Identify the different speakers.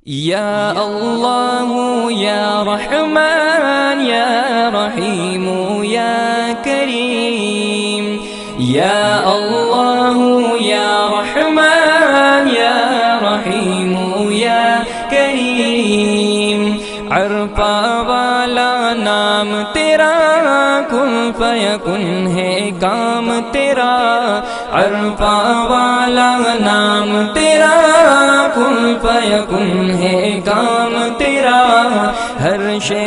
Speaker 1: या अल्लाह या रहमान या रहीम या करीम। या अल्लाह या रहमान या रहीम या करीम। अरफा वाला नाम तेरा, कुन फयकुन है काम तेरा। अरफा वाला नाम तेरा, कुन फयकुन है काम तेरा। हर शे